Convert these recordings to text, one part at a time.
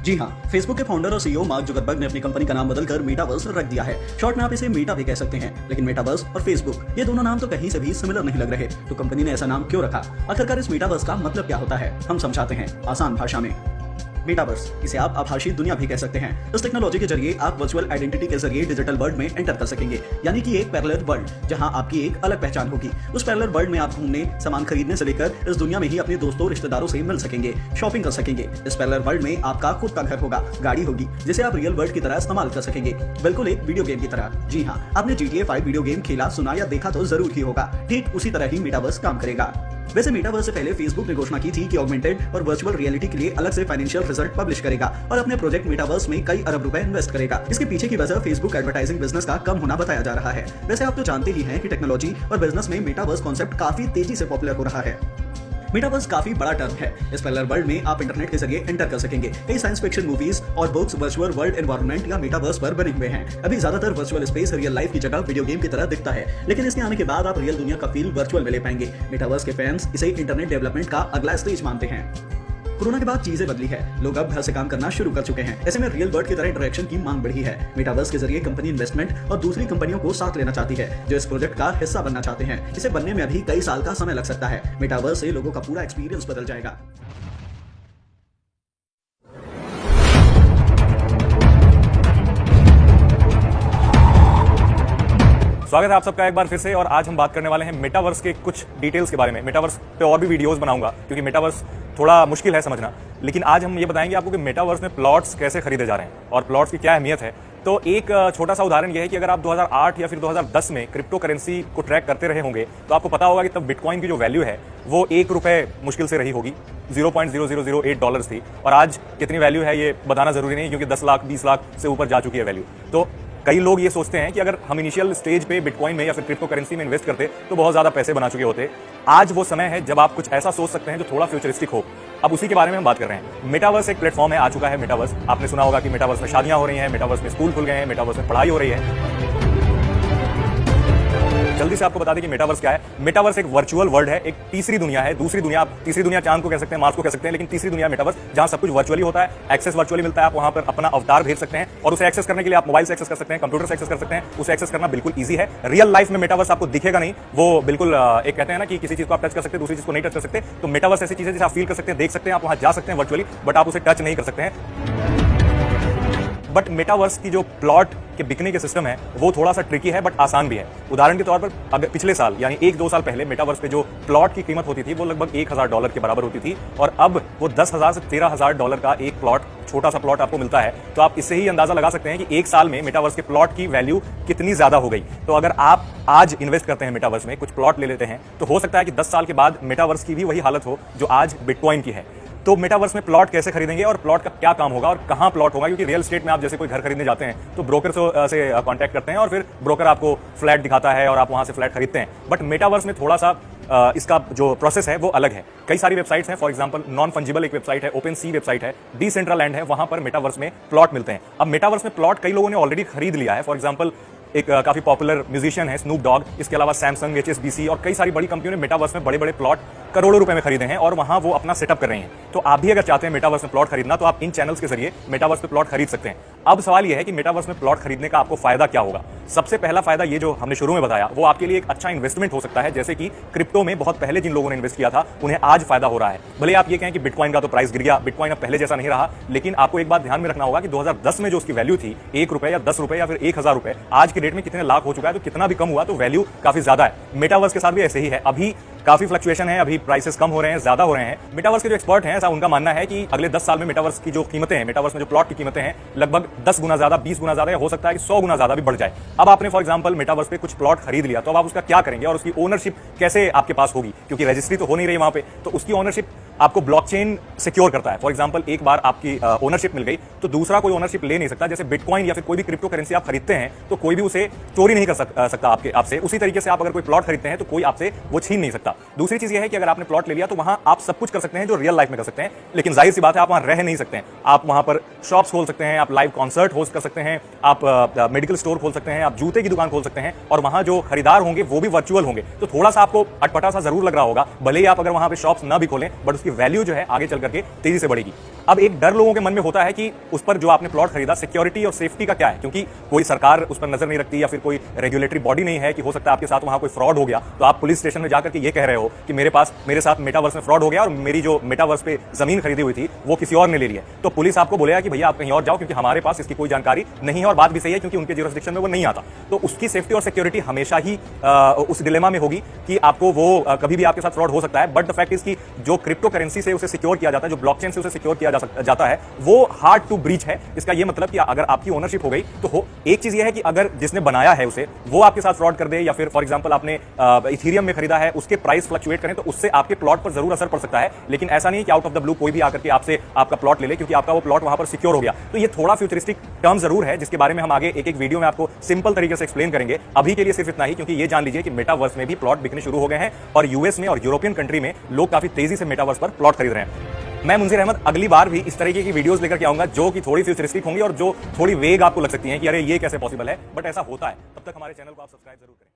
जी हाँ, फेसबुक के फाउंडर और सीईओ मार्क जुकरबर्ग ने अपनी कंपनी का नाम बदलकर मेटावर्स रख दिया है। शॉर्ट में आप इसे मेटा भी कह सकते हैं, लेकिन मेटावर्स और फेसबुक ये दोनों नाम तो कहीं से भी सिमिलर नहीं लग रहे, तो कंपनी ने ऐसा नाम क्यों रखा? आखिरकार इस मेटावर्स का मतलब क्या होता है, हम समझाते हैं आसान भाषा में। मेटावर्स, इसे आप आभासी दुनिया भी कह सकते हैं। इस टेक्नोलॉजी के जरिए आप वर्चुअल आइडेंटिटी के जरिए डिजिटल वर्ल्ड में एंटर कर सकेंगे, यानी कि एक पैरेलल वर्ल्ड जहां आपकी एक अलग पहचान होगी। उस पैरेलल वर्ल्ड में आप घूमने, सामान खरीदने से लेकर इस दुनिया में ही अपने दोस्तों रिश्तेदारों से मिल सकेंगे, शॉपिंग कर सकेंगे। इस पैरेलल वर्ल्ड में आपका खुद का घर होगा, गाड़ी होगी, जिसे आप रियल वर्ल्ड की तरह इस्तेमाल कर सकेंगे, बिल्कुल एक वीडियो गेम की तरह। जी हाँ, आपने GTA 5 वीडियो गेम खेला, सुना या देखा तो जरूर ही होगा। ठीक उसी तरह ही मेटावर्स काम करेगा। वैसे मेटावर्स से पहले फेसबुक ने घोषणा की थी कि ऑगमेंटेड और वर्चुअल रियलिटी के लिए अलग से फाइनेंशियल रिजल्ट पब्लिश करेगा और अपने प्रोजेक्ट मेटावर्स में कई अरब रुपए इन्वेस्ट करेगा। इसके पीछे की वजह फेसबुक एडवर्टाइजिंग बिजनेस का कम होना बताया जा रहा है। वैसे आप तो जानते ही हैं कि टेक्नोलॉजी और बिजनेस में मेटावर्स कॉन्सेप्ट काफी तेजी से पॉपुलर हो रहा है। मेटावर्स काफी बड़ा टर्म है। इस पैरेलल वर्ल्ड में आप इंटरनेट के जरिए एंटर कर सकेंगे। कई साइंस फिक्शन मूवीज और बुक्स वर्चुअल वर्ल्ड एनवायरनमेंट या मेटावर्स पर बने हुए हैं। अभी ज्यादातर वर्चुअल स्पेस रियल लाइफ की जगह वीडियो गेम की तरह दिखता है, लेकिन इसके आने के बाद आप रियल दुनिया का फील वर्चुअल में ले पाएंगे। मेटावर्स के फैंस इसे इंटरनेट डेवलपमेंट का अगला स्टेज मानते हैं। कोरोना के बाद चीजें बदली है, लोग अब घर से काम करना शुरू कर चुके हैं। ऐसे में रियल वर्ल्ड की तरह इंटरेक्शन की मांग बढ़ी है। मेटावर्स के जरिए कंपनी इन्वेस्टमेंट और दूसरी कंपनियों को साथ लेना चाहती है जो इस प्रोजेक्ट का हिस्सा बनना चाहते हैं। इसे बनने में अभी कई साल का समय लग सकता है। मेटावर्स से लोगों का पूरा एक्सपीरियंस बदल जाएगा। स्वागत है आप सबका एक बार फिर से। और आज हम बात करने वाले हैं मेटावर्स के कुछ डिटेल्स के बारे में। मेटावर्स पे और भी वीडियोस बनाऊंगा क्योंकि मेटावर्स थोड़ा मुश्किल है समझना, लेकिन आज हम ये बताएंगे आपको कि मेटावर्स में प्लॉट्स कैसे खरीदे जा रहे हैं और प्लॉट्स की क्या अहमियत है। तो एक छोटा सा उदाहरण यह है कि अगर आप 2008 या फिर 2010 में क्रिप्टो करेंसी को ट्रैक करते रहे होंगे तो आपको पता होगा कि तब बिटकॉइन की जो वैल्यू है वो ₹1 मुश्किल से रही होगी, $0.0008 थी। और आज कितनी वैल्यू है ये बताना जरूरी नहीं, क्योंकि 10 लाख 20 लाख से ऊपर जा चुकी है वैल्यू। तो कई लोग ये सोचते हैं कि अगर हम इनिशियल स्टेज पे बिटकॉइन में या फिर क्रिप्टो करेंसी में इन्वेस्ट करते तो बहुत ज्यादा पैसे बना चुके होते। आज वो समय है जब आप कुछ ऐसा सोच सकते हैं जो थोड़ा फ्यूचरिस्टिक हो। अब उसी के बारे में हम बात कर रहे हैं। मेटावर्स एक प्लेटफॉर्म है, आ चुका है मेटावर्स। आपने सुना होगा कि मेटावर्स में शादियां हो रही हैं, मेटावर्स में स्कूल खुल गए हैं, मेटावर्स में पढ़ाई हो रही है। जल्दी से आपको बता दें कि मेटावर्स क्या है। मेटावर्स एक वर्चुअल वर्ल्ड है, एक तीसरी दुनिया है, दूसरी दुनिया। आप तीसरी दुनिया चांद को कह सकते हैं, मार्स को कह सकते हैं, लेकिन तीसरी दुनिया मेटावर्स जहां सब कुछ वर्चुअली होता है, एक्सेस वर्चुअली मिलता है। आप वहां पर अपना अवतार भेज सकते हैं और उसे एक्सेस करने के लिए आप मोबाइल से एक्सेस कर सकते हैं, कंप्यूटर से एक्सेस कर सकते हैं। उसे एक्सेस करना बिल्कुल ईजी है। रियल लाइफ में मेटावर्स आपको दिखेगा नहीं, वो बिल्कुल एक कहते हैं ना कि किसी चीज को आप टच कर सकते हैं, दूसरी चीज को नहीं टच कर सकते। तो मेटावर्स ऐसी चीज है जिसे आप फील कर सकते हैं, देख सकते हैं, आप वहां जा सकते हैं वर्चुअली, बट आप उसे टच नहीं कर सकते हैं। बट मेटावर्स की जो प्लॉट के बिकने के सिस्टम है वो थोड़ा सा ट्रिकी है बट आसान भी है। उदाहरण के तौर पर अगर पिछले साल यानी 1-2 साल पहले मेटावर्स पे जो प्लॉट की कीमत होती थी वो लगभग $1000 के बराबर होती थी, और अब वो $10,000 से $13,000 का एक प्लॉट, छोटा सा प्लॉट आपको मिलता है। तो आप इससे ही अंदाजा लगा सकते हैं कि एक साल में मेटावर्स के प्लॉट की वैल्यू कितनी ज्यादा हो गई। तो अगर आप आज इन्वेस्ट करते हैं मेटावर्स में, कुछ प्लॉट ले लेते हैं, तो हो सकता है कि 10 साल के बाद मेटावर्स की भी वही हालत हो जो आज बिटकॉइन की है। तो मेटावर्स में प्लॉट कैसे खरीदेंगे और प्लॉट का क्या काम होगा और कहां प्लॉट होगा, क्योंकि रियल एस्टेट में आप जैसे कोई घर खरीदने जाते हैं तो ब्रोकर से कांटेक्ट करते हैं और फिर ब्रोकर आपको फ्लैट दिखाता है और आप वहां से फ्लैट खरीदते हैं। बट मेटावर्स में थोड़ा सा इसका जो प्रोसेस है वो अलग है। कई सारी वेबसाइट्स हैं, फॉर एग्जांपल नॉन फंजिबल एक वेबसाइट है, ओपन सी वेबसाइट है, डिसेंट्रलैंड है, वहां पर मेटावर्स में प्लॉट मिलते हैं। अब मेटावर्स में प्लॉट कई लोगों ने ऑलरेडी खरीद लिया है। फॉर एग्जांपल एक काफी पॉपुलर म्यूजिशियन है स्नूप डॉग, इसके अलावा सैमसंग, HSBC और कई सारी बड़ी कंपनियों ने मेटावर्स में बड़े बड़े प्लॉट करोड़ों रुपए में खरीदे हैं और वहां वो अपना सेटअप कर रहे हैं। तो आप भी अगर चाहते हैं मेटावर्स में प्लॉट खरीदना तो आप इन चैनल्स के जरिए मेटावर्स पे प्लॉट खरीद सकते हैं। अब सवाल यह है कि मेटावर्स में प्लॉट खरीदने का आपको फायदा क्या होगा। सबसे पहला फायदा ये जो हमने शुरू में बताया वो आपके लिए एक अच्छा इन्वेस्टमेंट हो सकता है, जैसे कि क्रिप्टो में बहुत पहले जिन लोगों ने इन्वेस्ट किया था उन्हें आज फायदा हो रहा है। भले आप ये कहें कि बिटकॉइन का तो प्राइस गिर गया, बिटकॉइन अब पहले जैसा नहीं रहा, लेकिन आपको एक बात ध्यान में रखना होगा कि 2010 में जो उसकी वैल्यू थी ₹1 या ₹10 या फिर ₹1000, आज की डेट में कितने लाख हो चुका है। तो कितना भी कम हुआ तो वैल्यू काफी ज्यादा है। मेटावर्स के साथ भी ऐसे ही है, अभी काफी फ्लक्चुएशन है, अभी प्राइसेस कम हो रहे हैं, ज्यादा हो रहे हैं। मेटावर्स के जो एक्सपर्ट हैं ऐसा उनका मानना है कि अगले 10 साल में मेटावर्स की जो कीमतें हैं, मेटावर्स में जो प्लॉट की कीमतें हैं, लगभग 10 गुना ज्यादा, 20 गुना ज्यादा, या हो सकता है कि 100 गुना ज्यादा भी बढ़ जाए। अब आपने फॉर एग्जांपल मेटावर्स पे कुछ प्लॉट खरीद लिया तो अब आप उसका क्या करेंगे और उसकी ओनरशिप कैसे आपके पास होगी, क्योंकि रजिस्ट्री तो हो नहीं रही वहां पे। तो उसकी ओनरशिप आपको ब्लॉकचेन सिक्योर करता है। फॉर एग्जांपल एक बार आपकी ओनरशिप मिल गई तो दूसरा कोई ओनरशिप ले नहीं सकता। जैसे बिटकॉइन या फिर कोई भी क्रिप्टो करेंसी आप खरीदते हैं तो कोई भी उसे चोरी नहीं कर सकता आपसे। उसी तरीके से आप अगर कोई प्लॉट खरीदते हैं तो कोई आपसे वो छीन नहीं सकता। दूसरी चीज ये है कि अगर आपने प्लॉट ले लिया तो वहां आप सब कुछ कर सकते हैं जो रियल लाइफ में कर सकते हैं, लेकिन जाहिर सी बात है आप वहां रह नहीं सकते हैं। आप वहां पर शॉप्स खोल सकते हैं, आप लाइव कॉन्सर्ट होस्ट कर सकते हैं, आप मेडिकल स्टोर खोल सकते हैं, आप जूते की दुकान खोल सकते हैं, और वहां जो खरीदार होंगे वो भी वर्चुअल होंगे। तो थोड़ा सा आपको अटपटा सा जरूर लग रहा होगा, भले ही आप अगर वहां पे शॉप्स ना भी खोलें, बट उसकी वैल्यू जो है आगे चल करके तेजी से बढ़ेगी। अब एक डर लोगों के मन में होता है कि उस पर जो आपने प्लॉट खरीदा, सिक्योरिटी और सेफ्टी का क्या है, क्योंकि कोई सरकार उस पर नजर नहीं रखती या फिर कोई रेगुलेटरी बॉडी नहीं है कि हो सकता है आपके साथ वहां कोई फ्रॉड हो गया, तो आप पुलिस स्टेशन में जाकर के ये कह रहे हो कि मेरे साथ मेटावर्स में फ्रॉड हो गया और मेरी जो मेटावर्स पे जमीन खरीदी हुई थी वो किसी और ने ले ली है। तो पुलिस आपको बोलेगा कि भैया आप कहीं और जाओ, क्योंकि हमारे पास इसकी कोई जानकारी नहीं है। और बात भी सही है, क्योंकि उनके ज्यूरिसडिक्शन में वो नहीं आता। तो उसकी सेफ्टी और सिक्योरिटी हमेशा ही उस डिलेमा में होगी कि आपको वो कभी भी आपके साथ फ्रॉड हो सकता है। बट द फैक्ट इज कि जो क्रिप्टो करेंसी से उसे सिक्योर किया जाता है, जो ब्लॉकचेन से उसे सिक्योर किया जाता है, वो हार्ड टू ब्रीच है। इसका ये मतलब कि अगर आपकी ओनरशिप हो गई तो एक चीज ये है कि अगर जिसने बनाया है उसे वो आपके साथ फ्रॉड कर दे, या फिर फॉर एग्जांपल आपने इथेरियम में खरीदा है, उसके प्राइस फ्लक्चुएट करें, तो उससे आपके प्लॉट पर जरूर असर पड़ सकता है। लेकिन ऐसा नहीं कि आउट ऑफ द ब्लू कोई भी आकर के आपसे आपका प्लॉट ले ले, क्योंकि आपका वो प्लॉट वहां पर सिक्योर हो गया। तो ये थोड़ा फ्यूचरिस्टिक टर्म जरूर है, जिसके बारे में हम आगे एक एक वीडियो में आपको सिंपल तरीके से एक्सप्लेन करेंगे। अभी के लिए सिर्फ इतना ही, क्योंकि ये जान लीजिए कि मेटावर्स में भी प्लॉट बिकने शुरू हो गए हैं और यूएस में और यूरोपियन कंट्री में लोग काफी तेजी से मेटावर्स पर प्लॉट खरीद रहे हैं। मैं मुंजीर अहमद अगली बार भी इस तरीके की वीडियोस लेकर के आऊंगा जो कि थोड़ी फ्यूचरिस्टिक होंगी और जो थोड़ी वेग आपको लग सकती हैं कि अरे ये कैसे पॉसिबल है, बट ऐसा होता है। तब तक हमारे चैनल को आप सब्सक्राइब जरूर करें।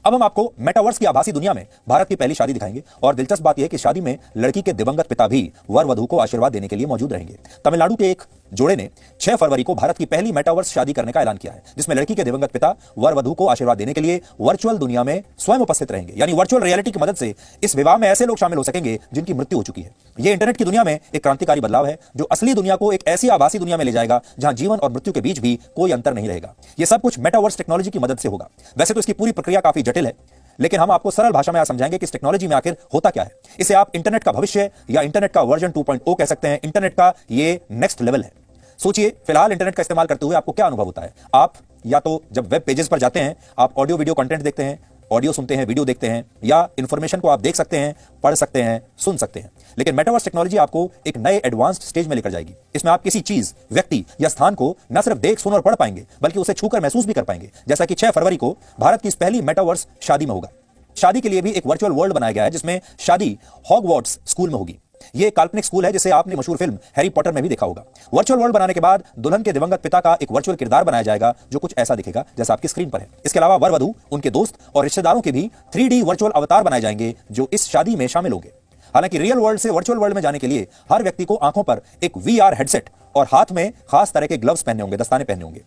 अब हम आपको मेटावर्स की आभासी दुनिया में भारत की पहली शादी दिखाएंगे। और दिलचस्प बात यह कि शादी में लड़की के दिवंगत पिता भी वर वधू को आशीर्वाद देने के लिए मौजूद रहेंगे। तमिलनाडु के एक जोड़े ने 6 फरवरी को भारत की पहली मेटावर्स शादी करने का ऐलान किया है, जिसमें लड़की के दिवंगत पिता वर वधू को आशीर्वाद देने के लिए वर्चुअल दुनिया में स्वयं उपस्थित रहेंगे। यानी वर्चुअल रियलिटी की मदद से इस विवाह में ऐसे लोग शामिल हो सकेंगे जिनकी मृत्यु हो चुकी है। यह इंटरनेट की दुनिया में एक क्रांतिकारी बदलाव है, जो असली दुनिया को एक ऐसी आभासी दुनिया में ले जाएगा जहां जीवन और मृत्यु के बीच भी कोई अंतर नहीं रहेगा। यह सब कुछ मेटावर्स टेक्नोलॉजी की मदद से होगा। वैसे तो इसकी पूरी प्रक्रिया काफी जटिल है, लेकिन हम आपको सरल भाषा में आज समझाएंगे कि इस टेक्नोलॉजी में आखिर होता क्या है। इसे आप इंटरनेट का भविष्य या इंटरनेट का वर्जन 2.0 कह सकते हैं। इंटरनेट का ये नेक्स्ट लेवल है। सोचिए, फिलहाल इंटरनेट का इस्तेमाल करते हुए आपको क्या अनुभव होता है। आप या तो जब वेब पेजेस पर जाते हैं, आप ऑडियो वीडियो कंटेंट देखते हैं, ऑडियो सुनते हैं, वीडियो देखते हैं, या इंफॉर्मेशन को आप देख सकते हैं, पढ़ सकते हैं, सुन सकते हैं। लेकिन मेटावर्स टेक्नोलॉजी आपको एक नए एडवांस्ड स्टेज में लेकर जाएगी। इसमें आप किसी चीज, व्यक्ति या स्थान को न सिर्फ देख, सुन और पढ़ पाएंगे, बल्कि उसे छूकर महसूस भी कर पाएंगे, जैसा कि 6 फरवरी को भारत की इस पहली मेटावर्स शादी में होगा। शादी के लिए भी एक वर्चुअल वर्ल्ड बनाया गया है, जिसमें शादी हॉगवर्ट्स स्कूल में होगी। यह एक काल्पनिक स्कूल है जिसे आपने मशहूर फिल्म हैरी पॉटर में भी देखा होगा। वर्चुअल वर्ल्ड बनाने के बाद दुल्हन के दिवंगत पिता का एक वर्चुअल किरदार बनाया जाएगा, जो कुछ ऐसा दिखेगा जैसा आपकी स्क्रीन पर है। इसके अलावा वर वधू, उनके दोस्त और रिश्तेदारों के भी 3D वर्चुअल अवतार बनाए जाएंगे, जो इस शादी में शामिल होंगे। हालांकि रियल वर्ल्ड से वर्चुअल वर्ल्ड में जाने के लिए हर व्यक्ति को आंखों पर एक VR हेडसेट और हाथ में खास तरह के ग्लव्स पहनने होंगे, दस्ताने पहनने होंगे।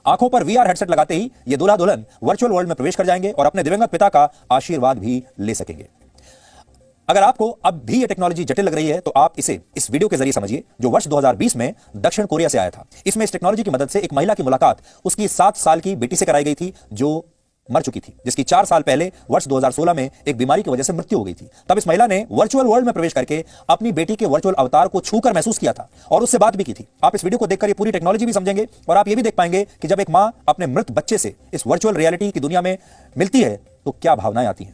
आंखों पर VR हेडसेट लगाते ही ये दूल्हा दुल्हन वर्चुअल वर्ल्ड में प्रवेश कर जाएंगे और अपने दिवंगत पिता का आशीर्वाद भी ले सकेंगे। अगर आपको अब भी ये टेक्नोलॉजी जटिल लग रही है, तो आप इसे इस वीडियो के जरिए समझिए, जो वर्ष 2020 में दक्षिण कोरिया से आया था। इसमें इस टेक्नोलॉजी की मदद से एक महिला की मुलाकात उसकी 7 साल की बेटी से कराई गई थी, जो मर चुकी थी, जिसकी 4 साल पहले वर्ष 2016 में एक बीमारी की वजह से मृत्यु हो गई थी। तब इस महिला ने वर्चुअल वर्ल्ड में प्रवेश करके अपनी बेटी के वर्चुअल अवतार को छूकर महसूस किया था और उससे बात भी की थी। आप इस वीडियो को देखकर ये पूरी टेक्नोलॉजी भी समझेंगे और आप ये भी देख पाएंगे कि जब एक मां अपने मृत बच्चे से इस वर्चुअल रियलिटी की दुनिया में मिलती है तो क्या भावनाएं आती हैं।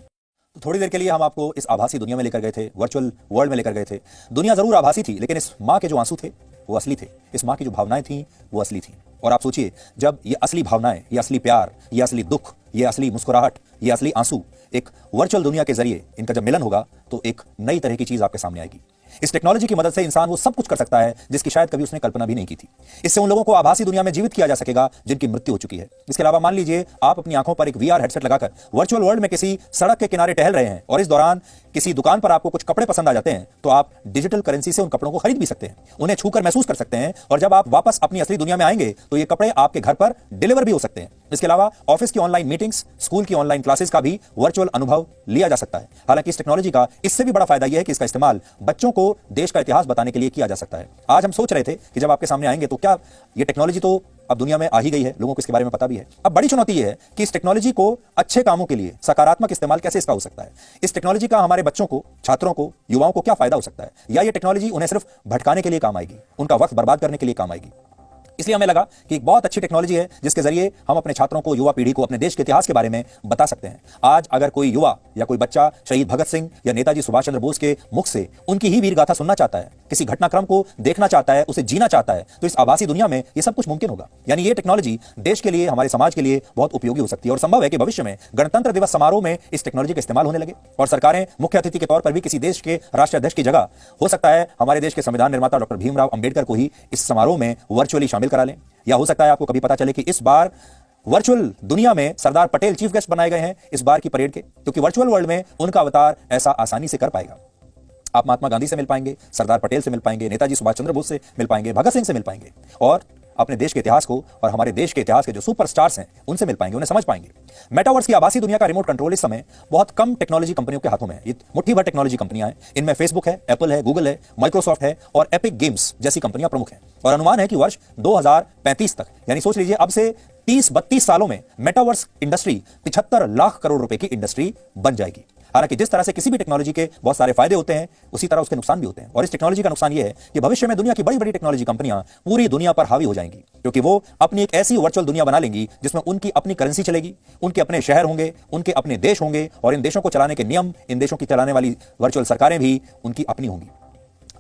तो थोड़ी देर के लिए हम आपको इस आभासी दुनिया में लेकर गए थे, वर्चुअल वर्ल्ड में लेकर गए थे। दुनिया जरूर आभासी थी, लेकिन इस मां के जो आंसू थे वो असली थे। इस मां की जो भावनाएं थी वो असली थी। और आप सोचिए, जब ये असली भावनाएं, ये असली प्यार, ये असली दुख, ये असली मुस्कुराहट, ये असली आंसू एक वर्चुअल दुनिया के जरिए इनका जब मिलन होगा, तो एक नई तरह की चीज आपके सामने आएगी। इस टेक्नोलॉजी की मदद से इंसान वो सब कुछ कर सकता है जिसकी शायद कभी उसने कल्पना भी नहीं की थी। इससे उन लोगों को आभासी दुनिया में जीवित किया जा सकेगा जिनकी मृत्यु हो चुकी है। इसके अलावा मान लीजिए आप अपनी आंखों पर एक VR हेडसेट लगाकर वर्चुअल वर्ल्ड में किसी सड़क के किनारे टहल रहे हैं और इस दौरान किसी दुकान पर आपको कुछ कपड़े पसंद आ जाते हैं, तो आप डिजिटल करेंसी से उन कपड़ों को खरीद भी सकते हैं, उन्हें छूकर महसूस कर सकते हैं, और जब आप वापस अपनी असली दुनिया में आएंगे तो ये कपड़े आपके घर पर डिलीवर भी हो सकते हैं। इसके अलावा ऑफिस की ऑनलाइन मीटिंग्स, स्कूल की ऑनलाइन क्लासेस का भी वर्चुअल अनुभव लिया जा सकता है। हालांकि इस टेक्नोलॉजी का इससे भी बड़ा फायदा यह है कि इसका इस्तेमाल बच्चों को देश का इतिहास बताने के लिए किया जा सकता है। आज हम सोच रहे थे कि जब आपके सामने आएंगे तो क्या ये टेक्नोलॉजी तो अब दुनिया में आ ही गई है, लोगों को इसके बारे में पता भी है। अब बड़ी चुनौती यह है कि इस टेक्नोलॉजी को अच्छे कामों के लिए सकारात्मक इस्तेमाल कैसे इसका हो सकता है। इस टेक्नोलॉजी का हमारे बच्चों को, छात्रों को, युवाओं को क्या फायदा हो सकता है, या ये टेक्नोलॉजी उन्हें सिर्फ भटकाने के लिए काम आएगी, उनका वक्त बर्बाद करने के लिए काम आएगी। इसलिए हमें लगा कि एक बहुत अच्छी टेक्नोलॉजी है जिसके जरिए हम अपने छात्रों को, युवा पीढ़ी को अपने देश के इतिहास के बारे में बता सकते हैं। आज अगर कोई युवा या कोई बच्चा शहीद भगत सिंह या नेताजी सुभाष चंद्र बोस के मुख से उनकी ही वीर गाथा सुनना चाहता है, किसी घटनाक्रम को देखना चाहता है, उसे जीना चाहता है, तो इस आभासी दुनिया में यह सब कुछ मुमकिन होगा। यानी ये टेक्नोलॉजी देश के लिए, हमारे समाज के लिए बहुत उपयोगी हो सकती है। और संभव है कि भविष्य में गणतंत्र दिवस समारोह में इस टेक्नोलॉजी का इस्तेमाल होने लगे और सरकारें मुख्य अतिथि के तौर पर भी किसी देश के राष्ट्राध्यक्ष की जगह, हो सकता है हमारे देश के संविधान निर्माता डॉक्टर भीमराव अंबेडकर को ही इस समारोह में वर्चुअली शामिल करा लें। या हो सकता है आपको कभी पता चले कि इस बार वर्चुअल दुनिया में सरदार पटेल चीफ गेस्ट बनाए गए हैं इस बार की परेड के, क्योंकि वर्चुअल वर्ल्ड में उनका अवतार ऐसा आसानी से कर पाएगा। आप महात्मा गांधी से मिल पाएंगे, सरदार पटेल से मिल पाएंगे, नेताजी सुभाष चंद्र बोस से मिल पाएंगे, भगत सिंह से मिल पाएंगे और अपने देश के इतिहास को और हमारे देश के इतिहास के जो सुपरस्टार्स हैं उनसे मिल पाएंगे, उन्हें समझ पाएंगे। मेटावर्स की आभासी दुनिया का रिमोट कंट्रोल इस समय बहुत कम टेक्नोलॉजी कंपनियों के हाथों में है। ये मुट्ठी भर टेक्नोलॉजी कंपनियां हैं। इनमें फेसबुक है, एप्पल है, गूगल है, माइक्रोसॉफ्ट है और एपिक गेम्स जैसी कंपनियां प्रमुख हैं। और अनुमान है कि वर्ष 2035 तक, यानी सोच लीजिए अब से 30-32 सालों में मेटावर्स इंडस्ट्री 75 लाख करोड़ रुपए की इंडस्ट्री बन जाएगी। हालांकि जिस तरह से किसी भी टेक्नोलॉजी के बहुत सारे फायदे होते हैं उसी तरह उसके नुकसान भी होते हैं। और इस टेक्नोलॉजी का नुकसान यह है कि भविष्य में दुनिया की बड़ी बड़ी टेक्नोलॉजी कंपनियां पूरी दुनिया पर हावी हो जाएंगी, क्योंकि वो अपनी एक ऐसी वर्चुअल दुनिया बना लेंगी जिसमें उनकी अपनी करेंसी चलेगी, उनके अपने शहर होंगे, उनके अपने देश होंगे और इन देशों को चलाने के नियम, इन देशों की चलाने वाली वर्चुअल सरकारें भी उनकी अपनी होंगी।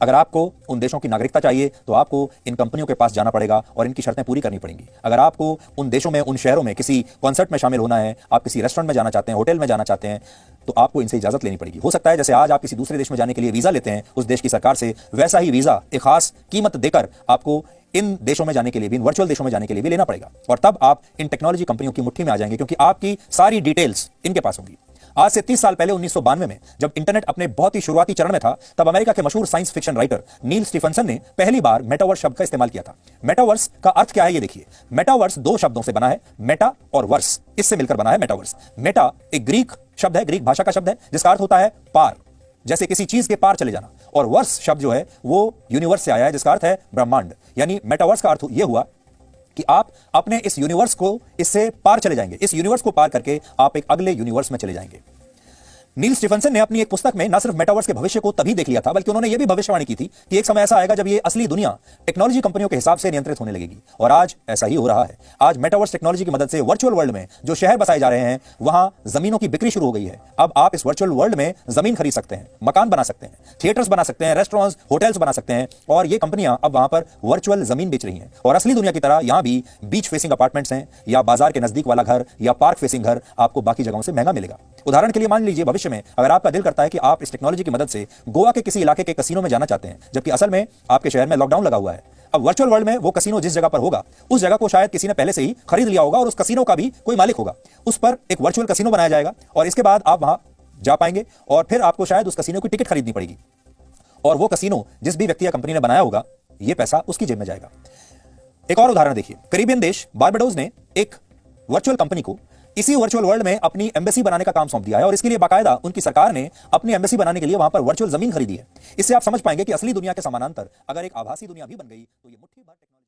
अगर आपको उन देशों की नागरिकता चाहिए तो आपको इन कंपनियों के पास जाना पड़ेगा और इनकी शर्तें पूरी करनी पड़ेंगी। अगर आपको उन देशों में, उन शहरों में किसी कॉन्सर्ट में शामिल होना है, आप किसी रेस्टोरेंट में जाना चाहते हैं, होटल में जाना चाहते हैं, तो आपको इनसे इजाजत लेनी पड़ेगी। हो सकता है जैसे आज आप किसी दूसरे देश में जाने के लिए वीजा लेते हैं उस देश की सरकार से, वैसा ही वीजा एक खास कीमत देकर आपको इन देशों में जाने के लिए भी, इन वर्चुअल देशों में जाने के लिए भी लेना पड़ेगा। और तब आप इन टेक्नोलॉजी कंपनियों की मुट्ठी में आ जाएंगे, क्योंकि आपकी सारी डिटेल्स इनके पास होंगी। आज से 30 साल पहले 1992 में जब इंटरनेट अपने बहुत ही शुरुआती चरण में था, तब अमेरिका के मशहूर साइंस फिक्शन राइटर नील स्टीफनसन ने पहली बार मेटावर्स शब्द का इस्तेमाल किया था। मेटावर्स का अर्थ क्या है ये देखिए। मेटावर्स दो शब्दों से बना है, मेटा और वर्स, इससे मिलकर बना है मेटावर्स। मेटा एक ग्रीक शब्द है, ग्रीक भाषा का शब्द है, जिसका अर्थ होता है पार, जैसे किसी चीज के पार चले जाना। और वर्स शब्द जो है वो यूनिवर्स से आया है, जिसका अर्थ है ब्रह्मांड। यानी मेटावर्स का अर्थ यह हुआ कि आप अपने इस यूनिवर्स को, इससे पार चले जाएंगे, इस यूनिवर्स को पार करके आप एक अगले यूनिवर्स में चले जाएंगे। नील स्टीफनसन ने अपनी एक पुस्तक में न सिर्फ मेटावर्स के भविष्य को तभी देख लिया था, बल्कि उन्होंने यह भी भविष्यवाणी की थी कि एक समय ऐसा आएगा जब ये असली दुनिया टेक्नोलॉजी कंपनियों के हिसाब से नियंत्रित होने लगेगी। और आज ऐसा ही हो रहा है। आज मेटावर्स टेक्नोलॉजी की मदद से वर्चुअल वर्ल्ड में जो शहर बसाए जा रहे हैं, वहां जमीनों की बिक्री शुरू हो गई है। अब आप इस वर्चुअल वर्ल्ड में जमीन खरीद सकते हैं, मकान बना सकते हैं, थिएटर्स बना सकते हैं, रेस्टोरेंट्स, होटल्स बना सकते हैं। और ये कंपनियां अब वहां पर वर्चुअल जमीन बेच रही हैं। और असली दुनिया की तरह यहां भी बीच फेसिंग अपार्टमेंट्स हैं, या बाजार के नजदीक वाला घर, या पार्क फेसिंग घर आपको बाकी जगहों से महंगा मिलेगा। उदाहरण के लिए मान लीजिए भविष्य में अगर आपका दिल करता है कि आप इस टेक्नोलॉजी की मदद से गोवा के किसी इलाके के कसिनो में जाना चाहते हैं, जबकि असल में आपके शहर में लॉकडाउन लगा हुआ है। अब वर्चुअल वर्ल्ड में वो कसिनो जिस जगह पर होगा, उस जगह को शायद किसी ने पहले से ही खरीद लिया होगा और उस कसिनो का भी कोई मालिक होगा। उस पर एक वर्चुअल कसिनो बनाया जाएगा और इसके बाद आप वहां जा पाएंगे और फिर आपको शायद उस कसिनो की टिकट खरीदनी पड़ेगी। और वो कसिनो जिस भी व्यक्ति या कंपनी ने बनाया होगा, ये पैसा उसकी जेब में जाएगा। एक और उदाहरण देखिए। कैरिबियन देश बारबाडोस ने एक वर्चुअल कंपनी को इसी वर्चुअल वर्ल्ड में अपनी एम्बेसी बनाने का काम सौंप दिया है और इसके लिए बाकायदा उनकी सरकार ने अपनी एम्बेसी बनाने के लिए वहां पर वर्चुअल जमीन खरीदी है। इससे आप समझ पाएंगे कि असली दुनिया के समानांतर अगर एक आभासी दुनिया भी बन गई तो ये मुट्ठी भर टेक्नोलॉजी